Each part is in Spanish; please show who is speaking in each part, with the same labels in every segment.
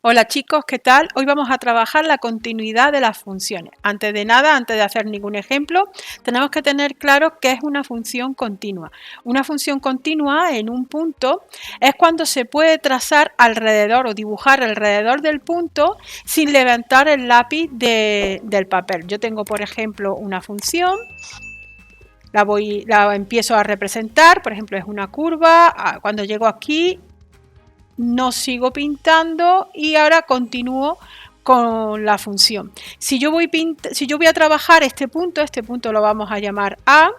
Speaker 1: Hola chicos, ¿qué tal? Hoy vamos a trabajar la continuidad de las funciones. Antes de nada, antes de hacer ningún ejemplo, tenemos que tener claro qué es una función continua. Una función continua en un punto es cuando se puede trazar alrededor o dibujar alrededor del punto sin levantar el lápiz del papel. Yo tengo, por ejemplo, una función. La empiezo a representar, por ejemplo, es una curva. Cuando llego aquí no sigo pintando y ahora continúo con la función. Si yo voy a trabajar este punto lo vamos a llamar A.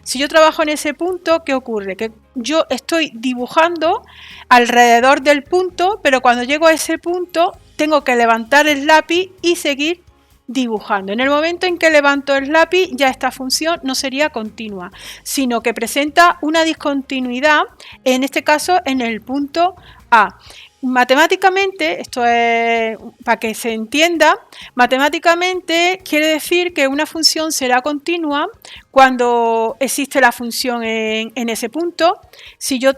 Speaker 1: Si yo trabajo en ese punto, ¿qué ocurre? Que yo estoy dibujando alrededor del punto, pero cuando llego a ese punto tengo que levantar el lápiz y seguir dibujando. En el momento en que levanto el lápiz, ya esta función no sería continua, sino que presenta una discontinuidad, en este caso en el punto A. Matemáticamente, esto es para que se entienda, matemáticamente quiere decir que una función será continua cuando existe la función en ese punto. Si yo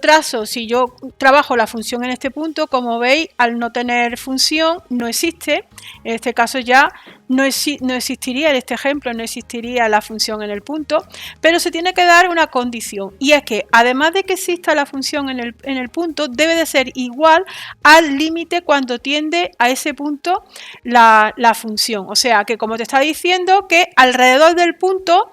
Speaker 1: trabajo la función en este punto, como veis, al no tener función no existe. En este caso ya no existiría, en este ejemplo no existiría la función en el punto, pero se tiene que dar una condición, y es que además de que exista la función en el punto, debe de ser igual al límite cuando tiende a ese punto la función. O sea que, como te está diciendo, que alrededor del punto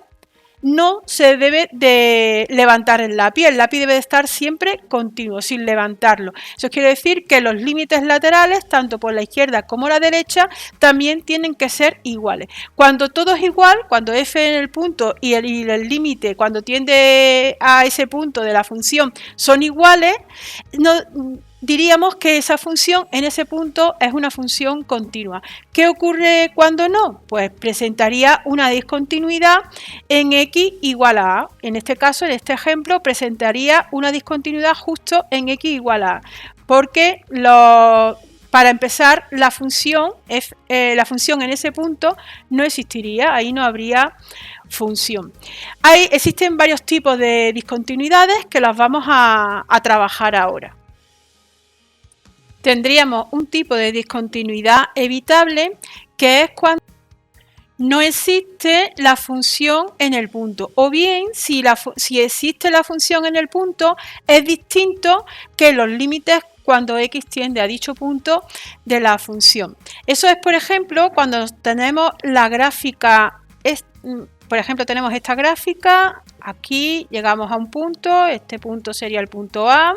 Speaker 1: no se debe de levantar el lápiz debe de estar siempre continuo, sin levantarlo. Eso quiere decir que los límites laterales, tanto por la izquierda como la derecha, también tienen que ser iguales. Cuando todo es igual, cuando f en el punto y el límite cuando tiende a ese punto de la función son iguales, diríamos que esa función en ese punto es una función continua. ¿Qué ocurre cuando no? Pues presentaría una discontinuidad en x igual a a. En este caso, en este ejemplo, presentaría una discontinuidad justo en x igual a a, porque para empezar, la función en ese punto no existiría, ahí no habría función. Existen varios tipos de discontinuidades que las vamos a trabajar ahora. Tendríamos un tipo de discontinuidad evitable, que es cuando no existe la función en el punto, o bien si existe la función en el punto, es distinto que los límites cuando x tiende a dicho punto de la función. Eso es, por ejemplo, cuando tenemos la gráfica, por ejemplo, tenemos esta gráfica, aquí llegamos a un punto, este punto sería el punto A.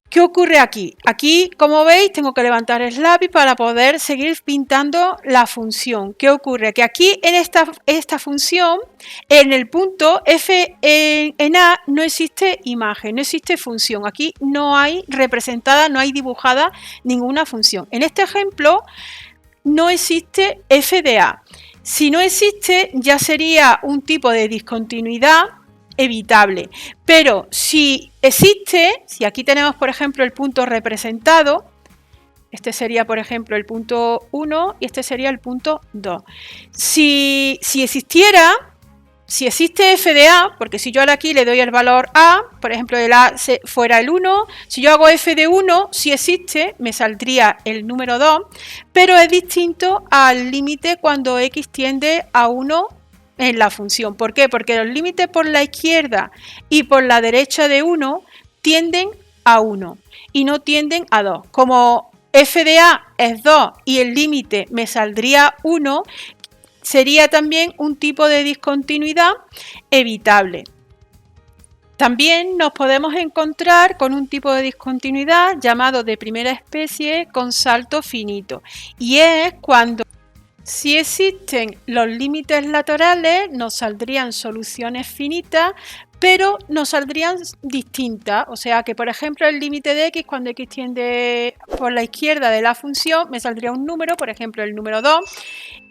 Speaker 1: ¿Qué ocurre aquí? Aquí, como veis, tengo que levantar el lápiz para poder seguir pintando la función. ¿Qué ocurre? Que aquí en esta función, en el punto f en A, no existe imagen, no existe función. Aquí no hay representada, no hay dibujada ninguna función. En este ejemplo, no existe f de A. Si no existe, ya sería un tipo de discontinuidad evitable, pero si existe, si aquí tenemos por ejemplo el punto representado, este sería por ejemplo el punto 1 y este sería el punto 2. Si existe f de a, porque si yo ahora aquí le doy el valor a, por ejemplo el a fuera el 1, si yo hago f de 1, si existe, me saldría el número 2, pero es distinto al límite cuando x tiende a 1 en la función. ¿Por qué? Porque los límites por la izquierda y por la derecha de 1 tienden a 1 y no tienden a 2. Como f de a es 2 y el límite me saldría 1, sería también un tipo de discontinuidad evitable. También nos podemos encontrar con un tipo de discontinuidad llamado de primera especie con salto finito, y es cuando si existen los límites laterales, nos saldrían soluciones finitas, pero nos saldrían distintas. O sea que, por ejemplo, el límite de x, cuando x tiende por la izquierda de la función, me saldría un número, por ejemplo, el número 2,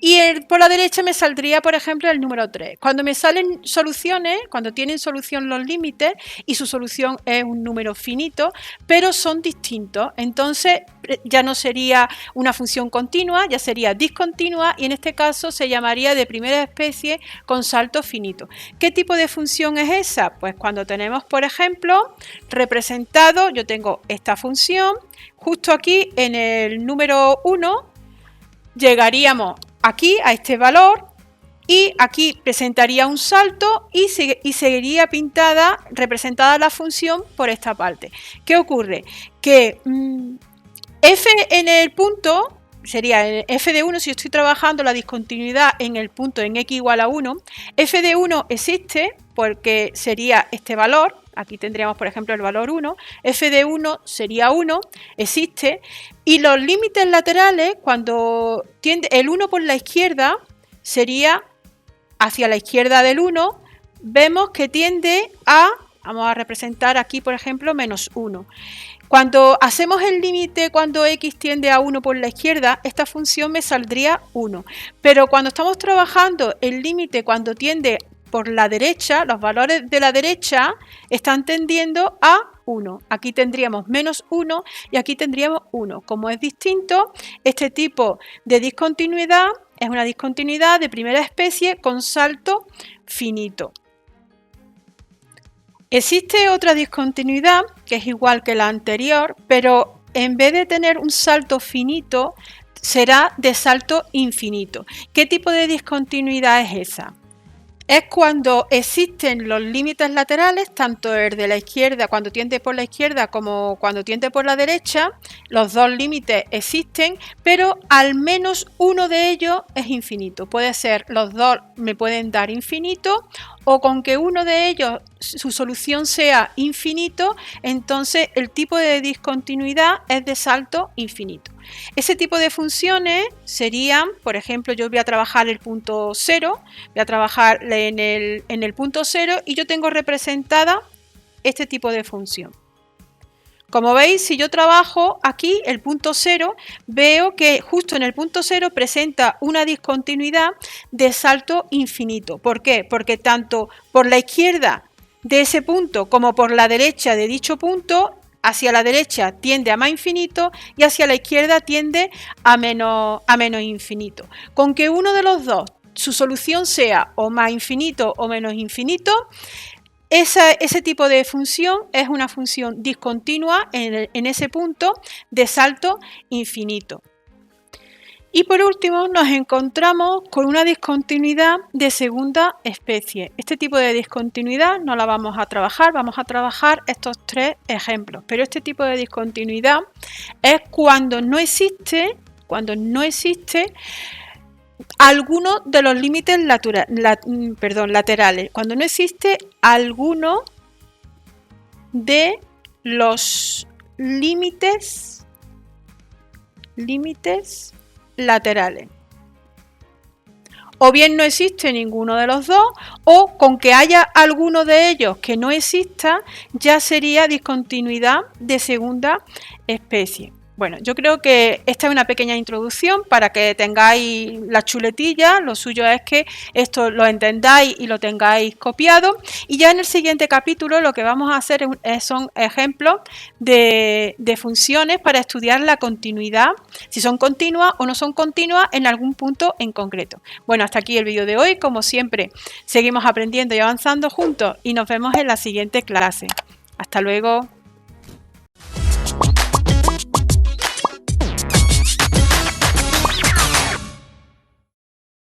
Speaker 1: y por la derecha me saldría, por ejemplo, el número 3. Cuando me salen soluciones, cuando tienen solución los límites y su solución es un número finito, pero son distintos, entonces ya no sería una función continua, ya sería discontinua, y en este caso se llamaría de primera especie con salto finito. ¿Qué tipo de función es esa? utiliza? Pues cuando tenemos, por ejemplo, representado, yo tengo esta función, justo aquí en el número 1, llegaríamos aquí a este valor y aquí presentaría un salto y seguiría representada la función por esta parte. ¿Qué ocurre? Que f en el punto sería el f de 1, si yo estoy trabajando la discontinuidad en el punto en x igual a 1, f de 1 existe porque sería este valor, aquí tendríamos por ejemplo el valor 1, f de 1 sería 1, existe, y los límites laterales, cuando tiende el 1 por la izquierda, sería hacia la izquierda del 1, vemos que tiende a, vamos a representar aquí por ejemplo, menos 1. Cuando hacemos el límite cuando x tiende a 1 por la izquierda, esta función me saldría 1. Pero cuando estamos trabajando el límite cuando tiende por la derecha, los valores de la derecha están tendiendo a 1. Aquí tendríamos menos 1 y aquí tendríamos 1. Como es distinto, este tipo de discontinuidad es una discontinuidad de primera especie con salto finito. Existe otra discontinuidad que es igual que la anterior, pero en vez de tener un salto finito, será de salto infinito. ¿Qué tipo de discontinuidad es esa? Es cuando existen los límites laterales, tanto el de la izquierda, cuando tiende por la izquierda, como cuando tiende por la derecha, los dos límites existen, pero al menos uno de ellos es infinito. Puede ser, los dos me pueden dar infinito, o con que uno de ellos, su solución sea infinito, entonces el tipo de discontinuidad es de salto infinito. Ese tipo de funciones serían, por ejemplo, yo voy a trabajar el punto 0, voy a trabajar en el punto 0 y yo tengo representada este tipo de función. Como veis, si yo trabajo aquí el punto 0, veo que justo en el punto 0 presenta una discontinuidad de salto infinito. ¿Por qué? Porque tanto por la izquierda de ese punto como por la derecha de dicho punto, hacia la derecha tiende a más infinito y hacia la izquierda tiende a menos infinito. Con que uno de los dos, su solución sea o más infinito o menos infinito, ese tipo de función es una función discontinua en ese punto de salto infinito. Y por último nos encontramos con una discontinuidad de segunda especie. Este tipo de discontinuidad no la vamos a trabajar estos tres ejemplos. Pero este tipo de discontinuidad es cuando no existe alguno de los límites laterales, cuando no existe alguno de los límites laterales. O bien no existe ninguno de los dos, o con que haya alguno de ellos que no exista, ya sería discontinuidad de segunda especie. Bueno, yo creo que esta es una pequeña introducción para que tengáis la chuletilla. Lo suyo es que esto lo entendáis y lo tengáis copiado. Y ya en el siguiente capítulo lo que vamos a hacer son ejemplos de funciones para estudiar la continuidad, si son continuas o no son continuas en algún punto en concreto. Bueno, hasta aquí el vídeo de hoy. Como siempre, seguimos aprendiendo y avanzando juntos y nos vemos en la siguiente clase. Hasta luego.